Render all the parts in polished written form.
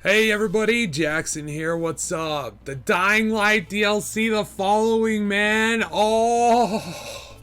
Hey everybody, Jaxxsin here, what's up? The Dying Light DLC, the following, man. Oh.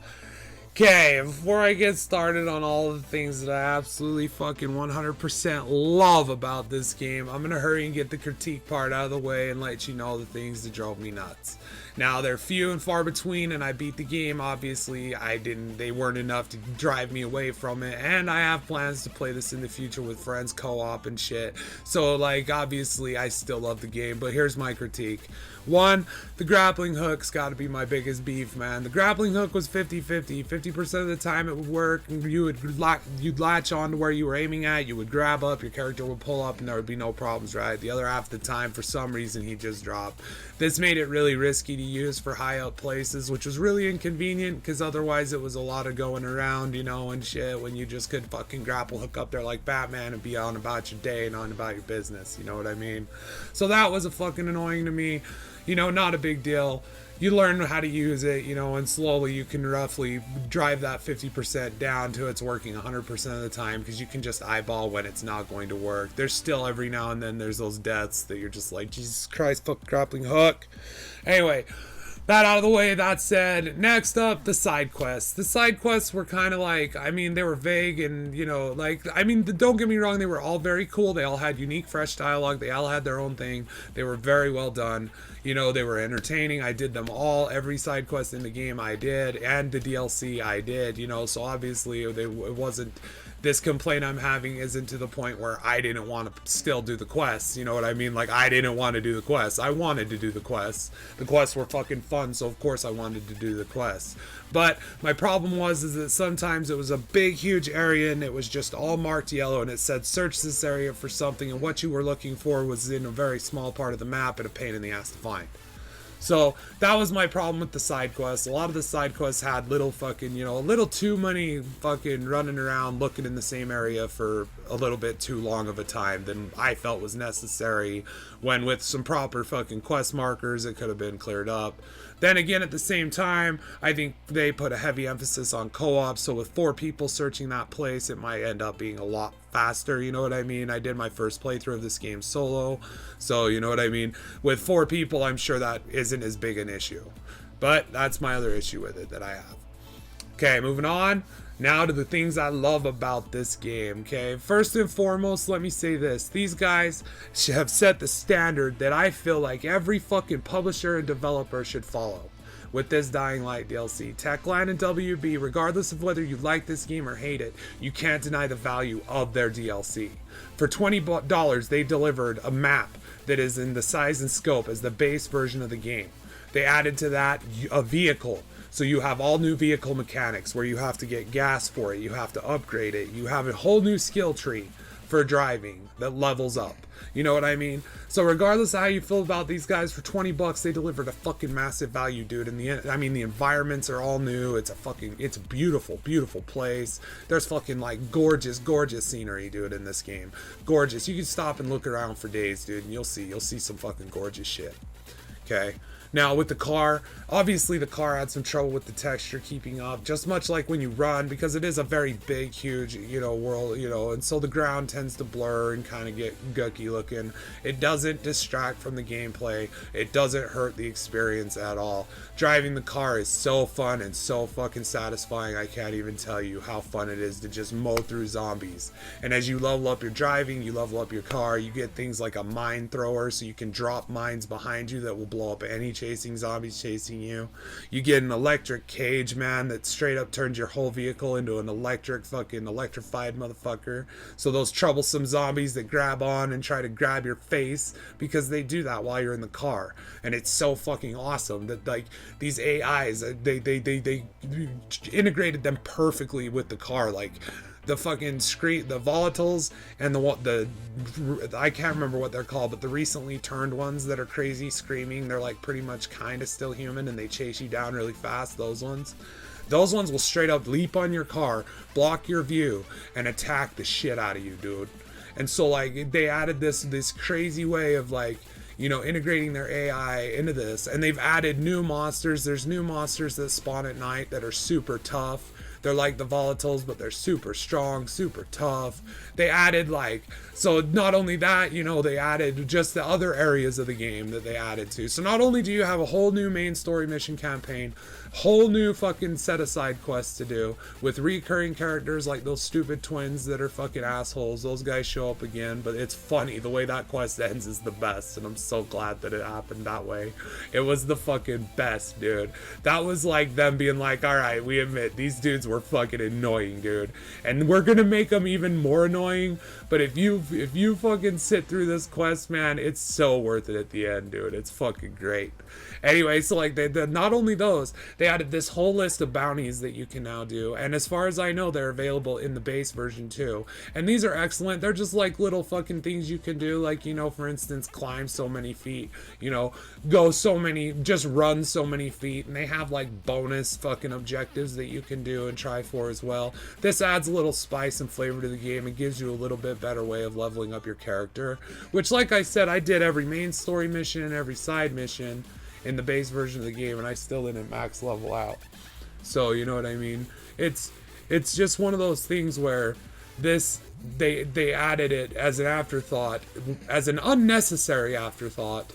Okay, before I get started on all the things that I absolutely fucking 100% love about this game, I'm gonna hurry and get the critique part out of the way and let you know the things that drove me nuts. Now, they're few and far between, and I beat the game. Obviously, they weren't enough to drive me away from it, and I have plans to play this in the future with friends, co-op and shit. So, like, obviously, I still love the game, but here's my critique. One, the grappling hook's gotta be my biggest beef, man. The grappling hook was 50-50. 50% of the time it would work, and you'd latch on to where you were aiming at, you would grab up, your character would pull up, and there would be no problems, right? The other half of the time, for some reason, he'd just drop. This made it really risky to use for high up places, which was really inconvenient, because otherwise it was a lot of going around, you know, and shit, when you just could fucking grapple hook up there like Batman and be on about your day and on about your business, you know what I mean? So that was a fucking annoying to me. You know, not a big deal. You learn how to use it, you know, and slowly you can roughly drive that 50% down to it's working 100% of the time, because you can just eyeball when it's not going to work. There's still every now and then there's those deaths that you're just like, Jesus Christ, fuck grappling hook. Anyway, that out of the way, that said, next up, the side quests. The side quests were kind of like, I mean, they were vague and, you know, like, I mean, don't get me wrong, they were all very cool. They all had unique, fresh dialogue. They all had their own thing. They were very well done. You know, they were entertaining. I did them all. Every side quest in the game I did, and the DLC I did, you know, so obviously it wasn't, this complaint I'm having isn't to the point where I didn't want to still do the quests, you know what I mean? Like, I didn't want to do the quests. I wanted to do the quests. The quests were fucking fun, so of course I wanted to do the quests. But my problem is that sometimes it was a big, huge area and it was just all marked yellow and it said search this area for something, and what you were looking for was in a very small part of the map and a pain in the ass to find. So that was my problem with the side quests. A lot of the side quests had little fucking, you know, a little too many fucking running around looking in the same area for a little bit too long of a time than I felt was necessary, when with some proper fucking quest markers it could have been cleared up. Then again, at the same time, I think they put a heavy emphasis on co-op, so with 4 people searching that place, it might end up being a lot faster, you know what I mean? I did my first playthrough of this game solo, so you know what I mean? With 4 people, I'm sure that isn't as big an issue. But that's my other issue with it that I have. Okay, moving on. Now to the things I love about this game, okay? First and foremost, let me say this. These guys have set the standard that I feel like every fucking publisher and developer should follow with this Dying Light DLC. Techland and WB, regardless of whether you like this game or hate it, you can't deny the value of their DLC. For $20, they delivered a map that is in the size and scope as the base version of the game. They added to that a vehicle. So you have all new vehicle mechanics where you have to get gas for it, you have to upgrade it, you have a whole new skill tree for driving that levels up. You know what I mean? So regardless of how you feel about these guys, for $20 they delivered a fucking massive value, dude. And the environments are all new. It's a beautiful, beautiful place. There's fucking like gorgeous, gorgeous scenery, dude, in this game. Gorgeous. You can stop and look around for days, dude, and you'll see some fucking gorgeous shit. Okay. Now with the car, obviously the car had some trouble with the texture keeping up, just much like when you run, because it is a very big, huge, you know, world, you know, and so the ground tends to blur and kind of get gucky looking. It doesn't distract from the gameplay. It doesn't hurt the experience at all. Driving the car is so fun and so fucking satisfying. I can't even tell you how fun it is to just mow through zombies. And as you level up your driving, you level up your car, you get things like a mine thrower, so you can drop mines behind you that will blow up any chasing zombies chasing you. You get an electric cage, man, that straight up turns your whole vehicle into an electrified motherfucker. So those troublesome zombies that grab on and try to grab your face, because they do that while you're in the car. And it's so fucking awesome that, like, these AIs, they integrated them perfectly with the car. Like, the fucking the volatiles and the I can't remember what they're called, but the recently turned ones that are crazy screaming, they're like pretty much kind of still human and they chase you down really fast. Those ones will straight up leap on your car, block your view, and attack the shit out of you, dude. And so like they added this crazy way of, like, you know, integrating their AI into this, and they've added new monsters. There's new monsters that spawn at night that are super tough. They're like the volatiles, but they're super strong, super tough. They added like, so not only that, you know, they added just the other areas of the game that they added to. So not only do you have a whole new main story mission campaign, whole new fucking set of side quests to do with recurring characters like those stupid twins that are fucking assholes. Those guys show up again, but it's funny. The way that quest ends is the best, and I'm so glad that it happened that way. It was the fucking best, dude. That was like them being like, all right, we admit these dudes were fucking annoying, dude, and we're gonna make them even more annoying. But if you fucking sit through this quest, man, it's so worth it at the end, dude. It's fucking great. Anyway, so like they not only those, they added this whole list of bounties that you can now do, and as far as I know, they're available in the base version too. And these are excellent. They're just like little fucking things you can do, like, you know, for instance, climb so many feet, you know, go so many, just run so many feet, and they have like bonus fucking objectives that you can do and try for as well. This adds a little spice and flavor to the game and gives you a little bit better way of leveling up your character, which, like I said, I did every main story mission and every side mission in the base version of the game, and I still didn't max level out. So you know what I mean? It's just one of those things where this they added it as an afterthought, as an unnecessary afterthought,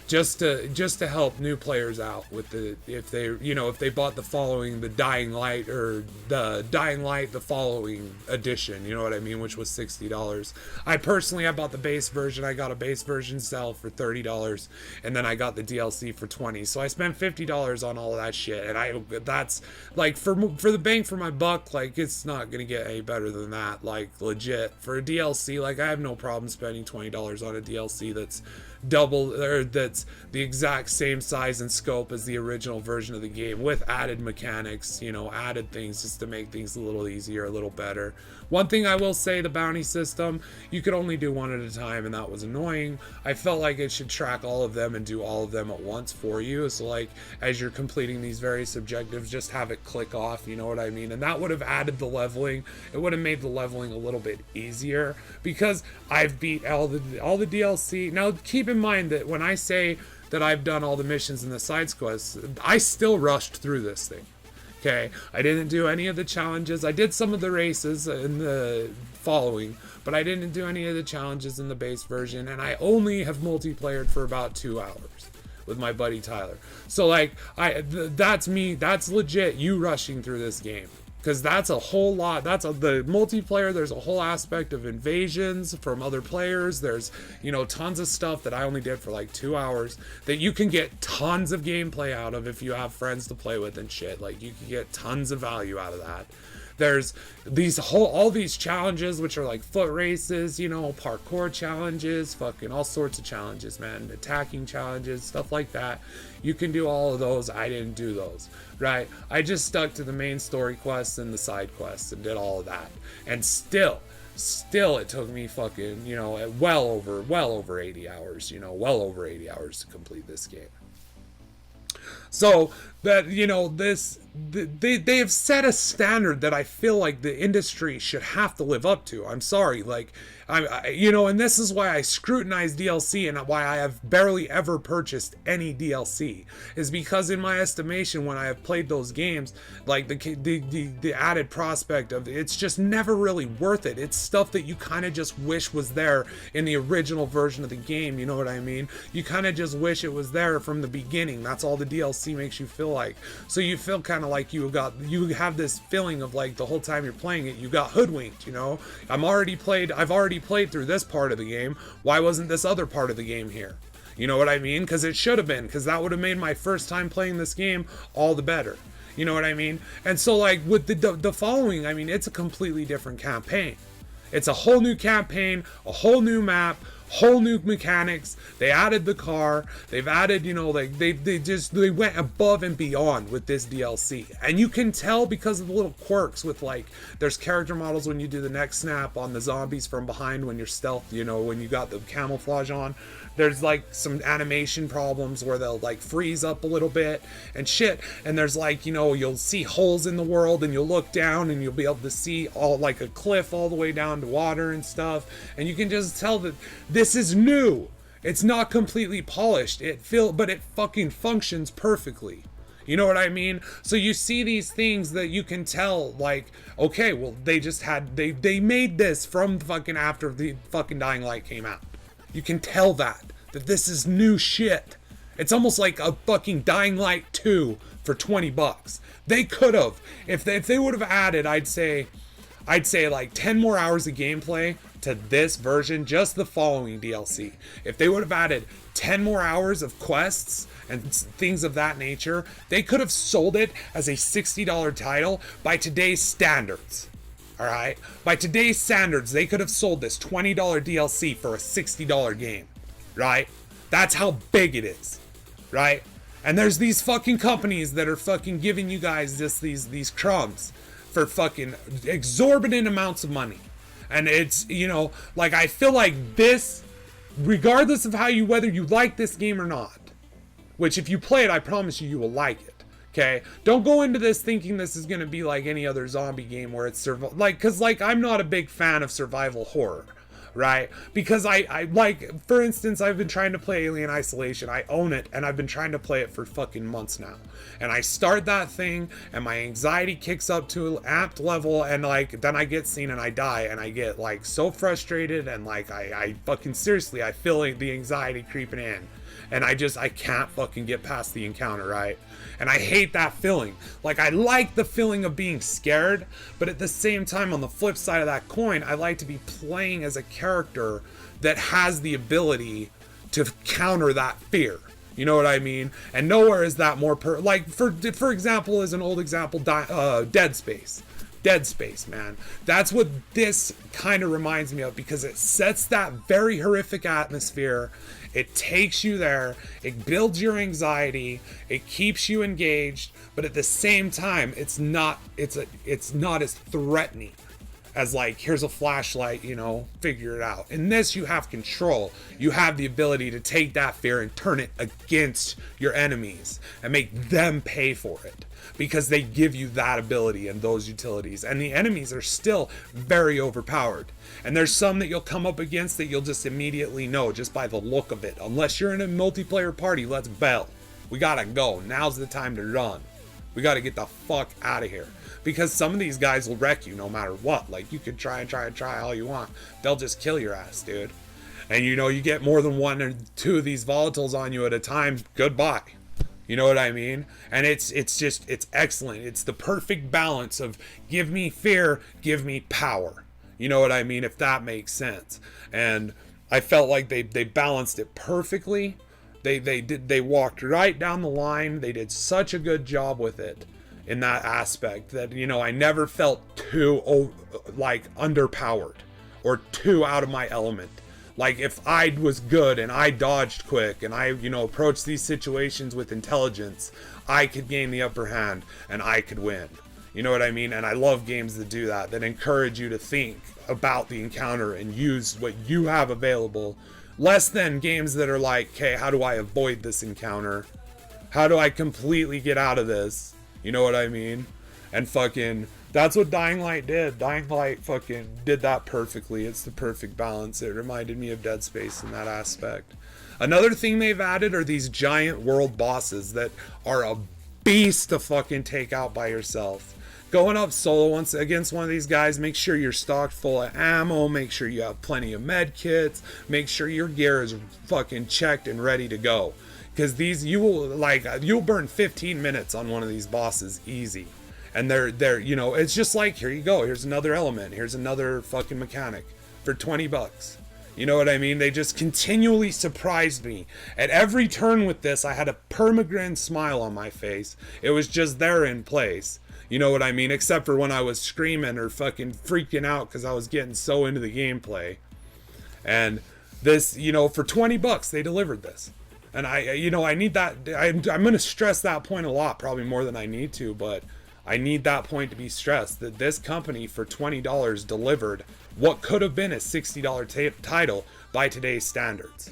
just to help new players out with the, if they bought the following, the Dying Light, or the Dying Light the following edition, you know what I mean, which was $60. I bought the base version. I got a base version sale for $30, and then I got the DLC for $20. So I spent $50 on all of that shit, and that's like, for the bang for my buck, like, it's not gonna get any better than that. Like, legit, for a DLC, like, I have no problem spending $20 on a DLC that's double, or that's the exact same size and scope as the original version of the game, with added mechanics, you know, added things just to make things a little easier, a little better. One thing I will say, the bounty system, you could only do one at a time, and that was annoying. I felt like it should track all of them and do all of them at once for you. So like, as you're completing these various objectives, just have it click off, you know what I mean? And that would have added the leveling. It would have made the leveling a little bit easier, because I've beat all the DLC. Now keep in mind that when I say that I've done all the missions and the side quests, I still rushed through this thing. Okay, I didn't do any of the challenges. I did some of the races in the following, but I didn't do any of the challenges in the base version, and I only have multiplayered for about 2 hours with my buddy Tyler. So like, that's me. That's legit you rushing through this game. Because that's a whole lot. The multiplayer, there's a whole aspect of invasions from other players. There's, you know, tons of stuff that I only did for like 2 hours that you can get tons of gameplay out of if you have friends to play with and shit. Like, you can get tons of value out of that. There's all these challenges, which are like foot races, you know, parkour challenges, fucking all sorts of challenges, man. Attacking challenges, stuff like that. You can do all of those. I didn't do those, right? I just stuck to the main story quests and the side quests and did all of that. And still it took me fucking, you know, well over 80 hours, you know, well over 80 hours to complete this game. So that, you know, they have set a standard that I feel like the industry should have to live up to. I'm sorry, like, you know, and this is why I scrutinize DLC, and why I have barely ever purchased any DLC, is because in my estimation, when I have played those games, like the added prospect of it's just never really worth it. It's stuff that you kind of just wish was there in the original version of the game, you know what I mean? You kind of just wish it was there from the beginning. That's all the DLC makes you feel like. So you feel kind of like you have this feeling of like the whole time you're playing it, you got hoodwinked, you know? I've already played through this part of the game. Why wasn't this other part of the game here? You know what I mean? Because it should have been, because that would have made my first time playing this game all the better. You know what I mean? And so like with the following, I mean, it's a completely different campaign. It's a whole new campaign, a whole new map, whole new mechanics. They added the car. They've added, you know, like they went above and beyond with this DLC. And you can tell because of the little quirks with, like, there's character models when you do the neck snap on the zombies from behind when you're stealth, you know, when you got the camouflage on. There's like some animation problems where they'll like freeze up a little bit and shit. And there's like, you know, you'll see holes in the world and you'll look down and you'll be able to see all like a cliff all the way down to water and stuff. And you can just tell that this is new. It's not completely polished. But it fucking functions perfectly. You know what I mean? So you see these things that you can tell, like, okay, well, they just had, they made this from fucking after the fucking Dying Light came out. You can tell that this is new shit. It's almost like a fucking Dying Light 2 for 20 bucks. They could have, if they would have added, I'd say like 10 more hours of gameplay to this version, just the following DLC. If they would have added 10 more hours of quests and things of that nature, they could have sold it as a $60 title by today's standards. All right? By today's standards, they could have sold this $20 DLC for a $60 game. Right? That's how big it is. Right? And there's these fucking companies that are fucking giving you guys just these crumbs for fucking exorbitant amounts of money. And it's, you know, like, I feel like this, regardless of whether you like this game or not, which if you play it, I promise you will like it. Okay? Don't go into this thinking this is going to be like any other zombie game where it's because I'm not a big fan of survival horror. Right? Because I like, for instance, I've been trying to play Alien Isolation. I own it, and I've been trying to play it for fucking months now. And I start that thing, and my anxiety kicks up to an apt level, and like, then I get seen and I die, and I get like so frustrated, and like, I fucking seriously, I feel like the anxiety creeping in. And I can't fucking get past the encounter, right? And I hate that feeling. Like, I like the feeling of being scared, but at the same time, on the flip side of that coin, I like to be playing as a character that has the ability to counter that fear. You know what I mean? And nowhere is that more like, for example, as an old example, Dead Space. Dead Space, man. That's what this kind of reminds me of, because it sets that very horrific atmosphere. It takes you there, it builds your anxiety, it keeps you engaged, but at the same time, it's not as threatening as like, here's a flashlight, you know, figure it out. In this, you have control. You have the ability to take that fear and turn it against your enemies and make them pay for it, because they give you that ability and those utilities. And the enemies are still very overpowered. And there's some that you'll come up against that you'll just immediately know just by the look of it. Unless you're in a multiplayer party, let's bail. We gotta go. Now's the time to run. We gotta get the fuck out of here. Because some of these guys will wreck you no matter what. Like, you could try all you want. They'll just kill your ass, dude. And you know, you get more than one or two of these volatiles on you at a time, goodbye. You know what I mean? And it's excellent. It's the perfect balance of give me fear, give me power. You know what I mean? If that makes sense. And I felt like they balanced it perfectly. They walked right down the line. They did such a good job with it in that aspect that, you know, I never felt too like underpowered or too out of my element. Like, if I was good and I dodged quick and I, you know, approached these situations with intelligence, I could gain the upper hand and I could win. You know what I mean? And I love games that do that encourage you to think about the encounter and use what you have available. Less than games that are like, okay, how do I avoid this encounter? How do I completely get out of this? You know what I mean? And fucking, that's what Dying Light did. Dying Light fucking did that perfectly. It's the perfect balance. It reminded me of Dead Space in that aspect. Another thing they've added are these giant world bosses that are a beast to fucking take out by yourself. Going up solo once against one of these guys, make sure you're stocked full of ammo, make sure you have plenty of med kits, make sure your gear is fucking checked and ready to go. Because you'll burn 15 minutes on one of these bosses easy. And they're, you know, it's just like, here you go, here's another element, here's another fucking mechanic for 20 bucks. You know what I mean? They just continually surprised me. At every turn with this, I had a permagrin smile on my face. It was just there in place. You know what I mean? Except for when I was screaming or fucking freaking out because I was getting so into the gameplay. And this, you know, for 20 bucks, they delivered this. And I need that. I'm going to stress that point a lot, probably more than I need to, but I need that point to be stressed, that this company for $20 delivered what could have been a $60 title by today's standards.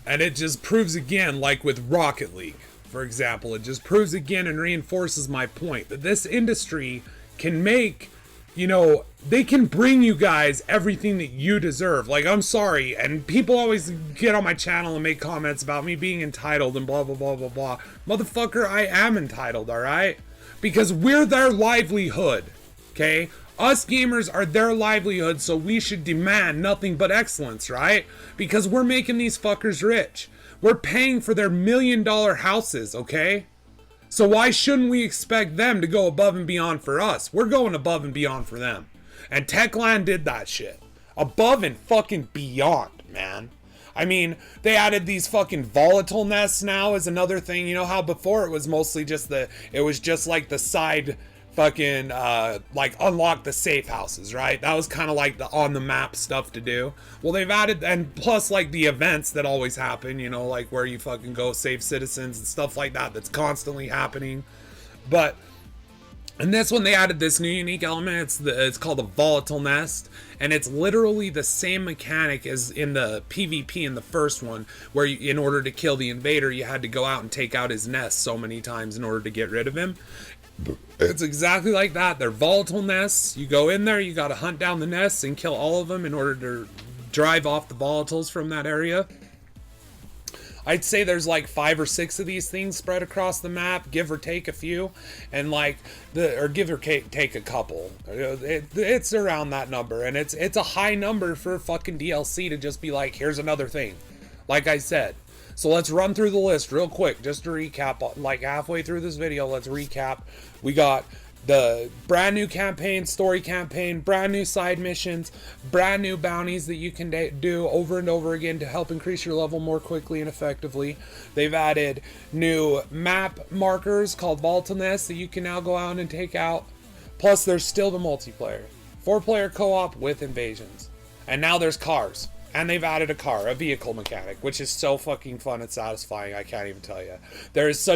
And it just proves again, like with Rocket League, for example, it just proves again and reinforces my point that this industry can make, you know, they can bring you guys everything that you deserve. Like, I'm sorry, and people always get on my channel and make comments about me being entitled and blah, blah, blah, blah, blah. Motherfucker, I am entitled, alright? Because we're their livelihood, okay? Us gamers are their livelihood, so we should demand nothing but excellence, right? Because we're making these fuckers rich. We're paying for their $1 million houses, okay? So why shouldn't we expect them to go above and beyond for us? We're going above and beyond for them. And Techland did that shit. Above and fucking beyond, man. I mean, they added these fucking volatile nests now as another thing. You know how before it was mostly just it was just like the side fucking, like unlock the safe houses, right? That was kind of like the on the map stuff to do. Well, they've added, and plus like the events that always happen, you know, like where you fucking go save citizens and stuff like that, that's constantly happening. But in this one, they added this new unique element. It's called a volatile nest, and it's literally the same mechanic as in the PvP in the first one, where you, in order to kill the invader, you had to go out and take out his nest so many times in order to get rid of him. It's exactly like that. They're volatile nests. You go in there, you gotta hunt down the nests and kill all of them in order to drive off the volatiles from that area. I'd say there's like 5 or 6 of these things spread across the map, give or take a few, and like or give or take a couple. It's around that number, and it's a high number for fucking DLC to just be like, here's another thing. Like I said. So let's run through the list real quick, just to recap, like halfway through this video, let's recap. We got the brand new campaign, story campaign, brand new side missions, brand new bounties that you can do over and over again to help increase your level more quickly and effectively. They've added new map markers called Volatile Nests that you can now go out and take out. Plus there's still the multiplayer, 4-player co-op with invasions. And now there's cars. And they've added a car, a vehicle mechanic, which is so fucking fun and satisfying. I can't even tell you. It's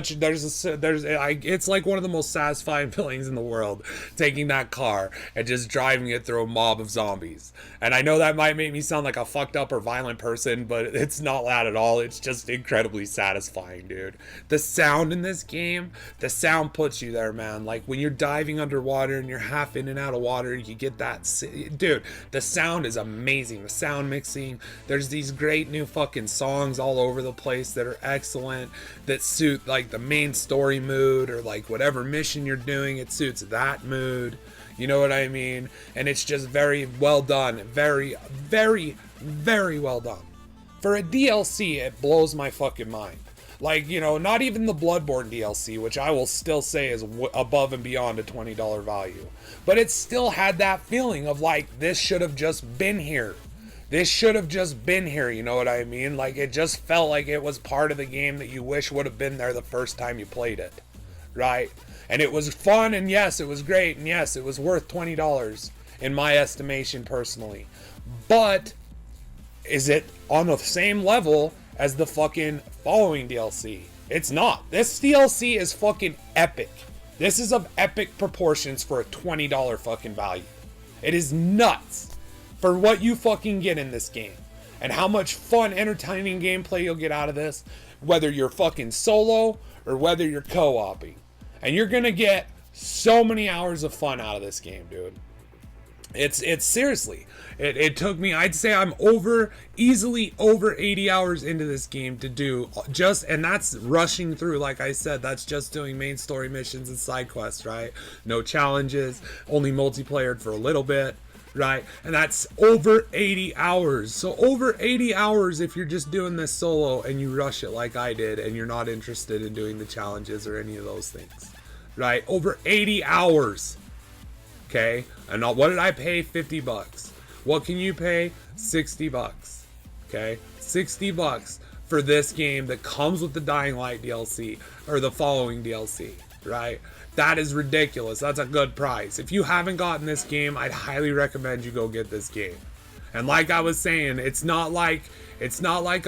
like one of the most satisfying feelings in the world, taking that car and just driving it through a mob of zombies. And I know that might make me sound like a fucked up or violent person, but it's not that at all. It's just incredibly satisfying, dude. The sound in this game, the sound puts you there, man. Like when you're diving underwater and you're half in and out of water, you get that, dude. The sound is amazing. The sound mixing. There's these great new fucking songs all over the place that are excellent, that suit like the main story mood or like whatever mission you're doing, it suits that mood. You know what I mean? And it's just very well done. Very, very, very well done. For a DLC, it blows my fucking mind. Like, you know, not even the Bloodborne DLC, which I will still say is above and beyond a $20 value. But it still had that feeling of like, this should have just been here. This should have just been here, you know what I mean? Like, it just felt like it was part of the game that you wish would have been there the first time you played it, right? And it was fun, and yes, it was great, and yes, it was worth $20 in my estimation personally. But is it on the same level as the fucking following DLC? It's not. This DLC is fucking epic. This is of epic proportions for a $20 fucking value. It is nuts for what you fucking get in this game. And how much fun, entertaining gameplay you'll get out of this, whether you're fucking solo or whether you're co-oping. And you're gonna get so many hours of fun out of this game, dude. It's seriously, it took me, I'd say I'm easily over 80 hours into this game to do just, and that's rushing through, like I said, that's just doing main story missions and side quests, right? No challenges, only multiplayer for a little bit. Right, and that's over 80 hours. So over 80 hours if you're just doing this solo and you rush it like I did and you're not interested in doing the challenges or any of those things. Right, over 80 hours. Okay, and what did I pay? $50. What can you pay? $60. Okay, $60 for this game that comes with the Dying Light DLC or the following DLC, right? That is ridiculous. That's a good price. If you haven't gotten this game, I'd highly recommend you go get this game. And like I was saying, it's not like It's not like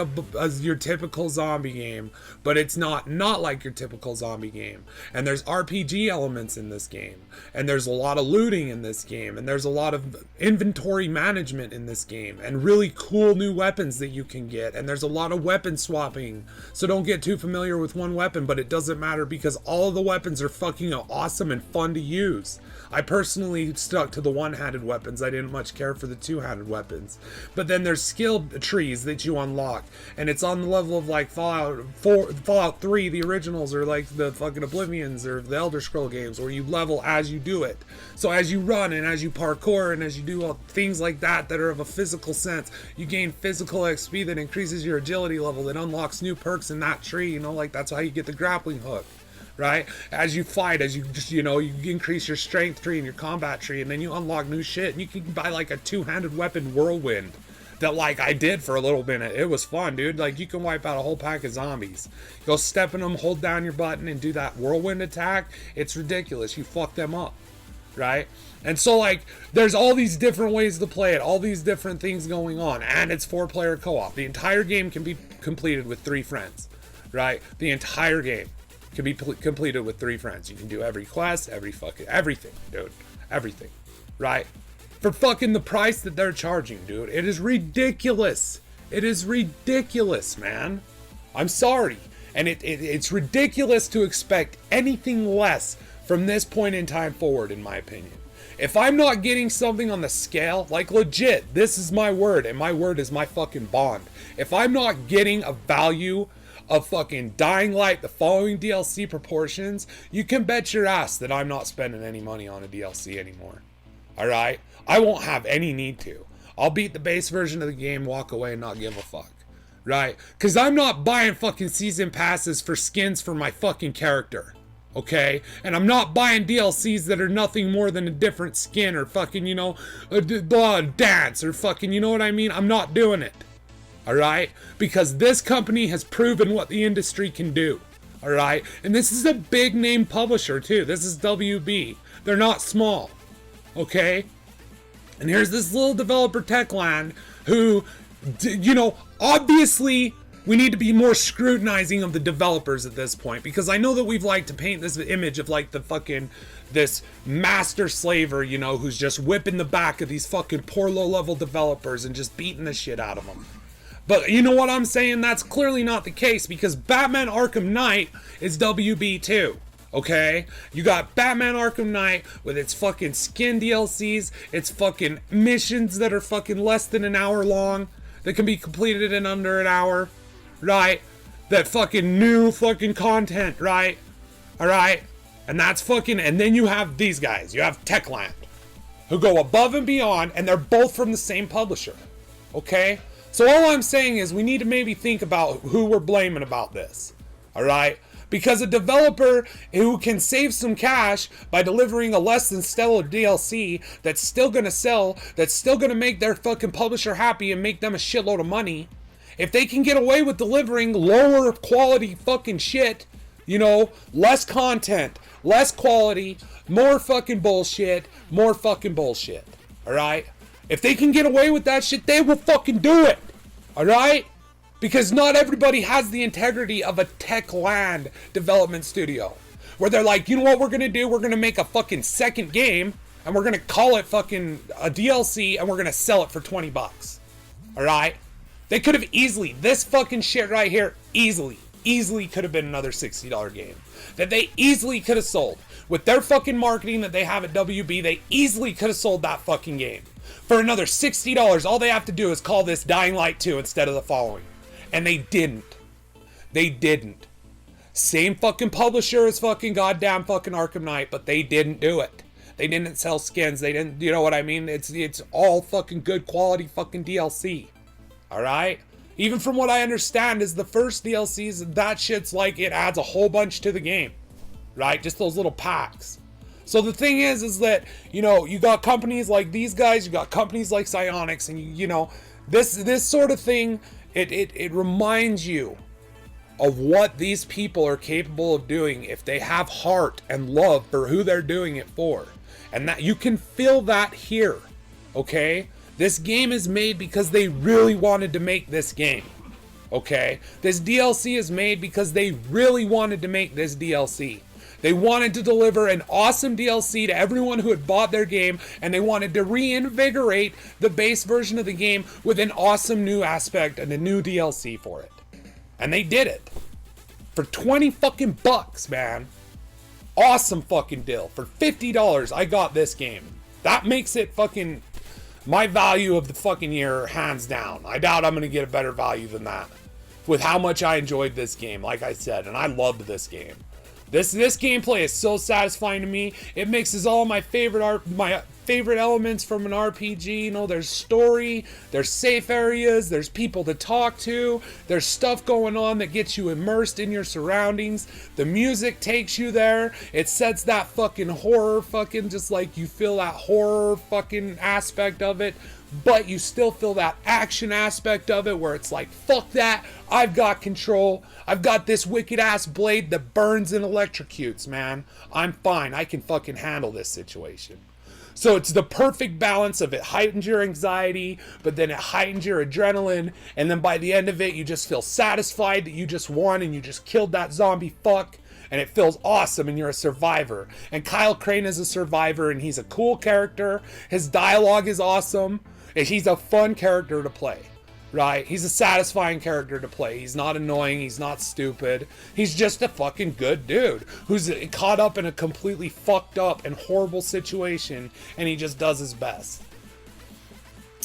your typical zombie game, but it's not like your typical zombie game. And there's RPG elements in this game, and there's a lot of looting in this game, and there's a lot of inventory management in this game, and really cool new weapons that you can get, and there's a lot of weapon swapping. So don't get too familiar with one weapon, but it doesn't matter because all of the weapons are fucking awesome and fun to use. I personally stuck to the one-handed weapons. I didn't much care for the two-handed weapons. But then there's skill trees that you unlock, and it's on the level of like Fallout 3, the originals, or like the fucking Oblivions or the Elder Scroll games, where you level as you do it. So as you run and as you parkour and as you do all things like that are of a physical sense, you gain physical XP that increases your agility level, that unlocks new perks in that tree, you know, like that's how you get the grappling hook. Right? As you fight, as you just, you know, you increase your strength tree and your combat tree, and then you unlock new shit, and you can buy like a two-handed weapon whirlwind that like I did for a little minute. It was fun, dude. Like you can wipe out a whole pack of zombies. Go step in them, hold down your button, and do that whirlwind attack. It's ridiculous. You fuck them up. Right? And so like there's all these different ways to play it, all these different things going on, and it's 4-player co-op. The entire game can be completed with 3 friends. Right? The entire game can be completed with 3 friends. You can do every quest, everything, dude. Everything. Right? For fucking the price that they're charging, dude. It is ridiculous. It is ridiculous, man. I'm sorry. And it's ridiculous to expect anything less from this point in time forward, in my opinion. If I'm not getting something on the scale, like legit, this is my word, and my word is my fucking bond. If I'm not getting a value of fucking Dying Light, the following DLC proportions, you can bet your ass that I'm not spending any money on a DLC anymore. Alright? I won't have any need to. I'll beat the base version of the game, walk away, and not give a fuck. Right? Because I'm not buying fucking season passes for skins for my fucking character. Okay? And I'm not buying DLCs that are nothing more than a different skin or fucking, you know, a dance or fucking, you know what I mean? I'm not doing it. Alright? Because this company has proven what the industry can do. Alright? And this is a big name publisher too. This is WB. They're not small. Okay? And here's this little developer Techland who, you know, obviously we need to be more scrutinizing of the developers at this point, because I know that we've liked to paint this image of like the fucking this master slaver, you know, who's just whipping the back of these fucking poor low-level developers and just beating the shit out of them. But you know what I'm saying? That's clearly not the case, because Batman Arkham Knight is WB too. Okay? You got Batman Arkham Knight with its fucking skin DLCs, its fucking missions that are fucking less than an hour long, that can be completed in under an hour, right? That fucking new fucking content, right? Alright? And that's fucking, and then you have these guys. You have Techland, who go above and beyond, and they're both from the same publisher. Okay? So all I'm saying is we need to maybe think about who we're blaming about this. Alright? Because a developer who can save some cash by delivering a less than stellar DLC that's still gonna sell, that's still gonna make their fucking publisher happy and make them a shitload of money, if they can get away with delivering lower quality fucking shit, you know, less content, less quality, more fucking bullshit, alright? If they can get away with that shit, they will fucking do it. Alright? Because not everybody has the integrity of a Techland development studio, where they're like, you know what we're gonna do? We're gonna make a fucking second game, and we're gonna call it fucking a DLC, and we're gonna sell it for 20 bucks. Alright? They could have easily, this fucking shit right here, easily could have been another $60 game. That they easily could have sold. With their fucking marketing that they have at WB, they easily could have sold that fucking game. For another $60, all they have to do is call this Dying Light 2 instead of the following. And they didn't. They didn't. Same fucking publisher as fucking goddamn fucking Arkham Knight, but they didn't do it. They didn't sell skins. They didn't, you know what I mean? It's all fucking good quality fucking DLC. Alright? Even from what I understand is the first DLCs, that shit's like, it adds a whole bunch to the game. Right? Just those little packs. So the thing is that, you know, you got companies like these guys, you got companies like Psyonix, and you know, this sort of thing, it reminds you of what these people are capable of doing if they have heart and love for who they're doing it for. And that you can feel that here. Okay? This game is made because they really wanted to make this game. Okay? This DLC is made because they really wanted to make this DLC. They wanted to deliver an awesome DLC to everyone who had bought their game, and they wanted to reinvigorate the base version of the game with an awesome new aspect and a new DLC for it. And they did it. For 20 fucking bucks, man. Awesome fucking deal. For $50, I got this game. That makes it fucking my value of the fucking year, hands down. I doubt I'm going to get a better value than that. With how much I enjoyed this game, like I said, and I loved this game. This gameplay is so satisfying to me. It mixes all my favorite elements from an RPG. You know, there's story, there's safe areas, there's people to talk to, there's stuff going on that gets you immersed in your surroundings. The music takes you there. It sets that fucking horror fucking, just like you feel that horror fucking aspect of it. But you still feel that action aspect of it where it's like, fuck that, I've got control. I've got this wicked ass blade that burns and electrocutes, man. I'm fine. I can fucking handle this situation. So it's the perfect balance of it heightens your anxiety, but then it heightens your adrenaline, and then by the end of it, you just feel satisfied that you just won and you just killed that zombie fuck. And it feels awesome, and you're a survivor. And Kyle Crane is a survivor, and he's a cool character. His dialogue is awesome. And he's a fun character to play, right? He's a satisfying character to play. He's not annoying. He's not stupid. He's just a fucking good dude who's caught up in a completely fucked up and horrible situation, and he just does his best.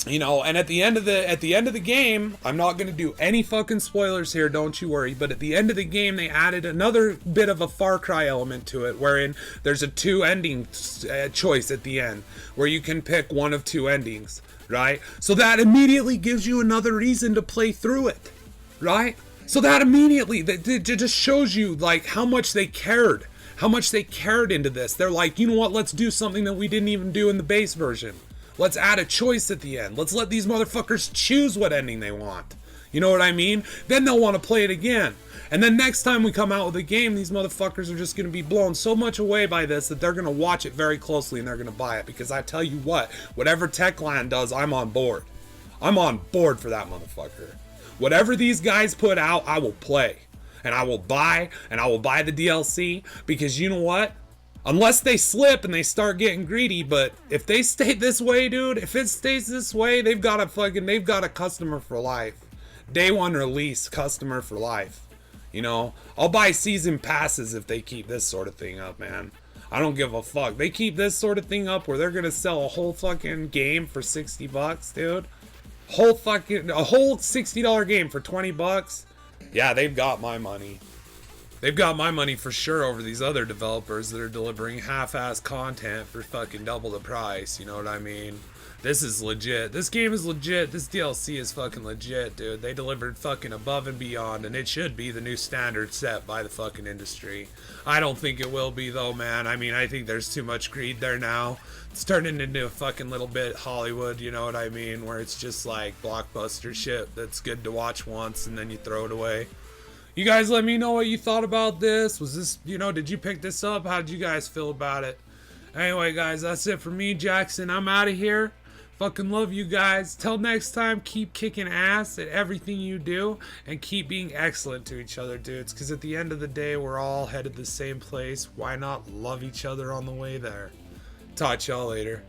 You know, and at the end of the game, I'm not going to do any fucking spoilers here, don't you worry, but at the end of the game, they added another bit of a Far Cry element to it, wherein there's a two ending choice at the end, where you can pick one of two endings, right? So that immediately gives you another reason to play through it, right? So that immediately, it just shows you, like, how much they cared into this. They're like, you know what, let's do something that we didn't even do in the base version. Let's add a choice at the end. Let's let these motherfuckers choose what ending they want. You know what I mean? Then they'll want to play it again. And then next time we come out with a game, these motherfuckers are just going to be blown so much away by this that they're going to watch it very closely and they're going to buy it. Because I tell you what, whatever Techland does, I'm on board. I'm on board for that motherfucker. Whatever these guys put out, I will play. And I will buy the DLC. Because you know what? Unless they slip and they start getting greedy, but if they stay this way, dude, if it stays this way, they've got a customer for life. Day one release, customer for life. You know, I'll buy season passes if they keep this sort of thing up, man. I don't give a fuck. They keep this sort of thing up where they're gonna sell a whole fucking game for 60 bucks, dude. A whole $60 game for 20 bucks. Yeah, they've got my money. They've got my money for sure over these other developers that are delivering half-ass content for fucking double the price, you know what I mean? This is legit. This game is legit. This DLC is fucking legit, dude. They delivered fucking above and beyond, and it should be the new standard set by the fucking industry. I don't think it will be, though, man. I mean, I think there's too much greed there now. It's turning into a fucking little bit Hollywood, you know what I mean? Where it's just like blockbuster shit that's good to watch once, and then you throw it away. You guys let me know what you thought about this. Was this, you know, did you pick this up? How did you guys feel about it? Anyway, guys, that's it for me, Jaxxsin. I'm out of here. Fucking love you guys. Till next time, keep kicking ass at everything you do and keep being excellent to each other, dudes. Because at the end of the day, we're all headed the same place. Why not love each other on the way there? Talk to y'all later.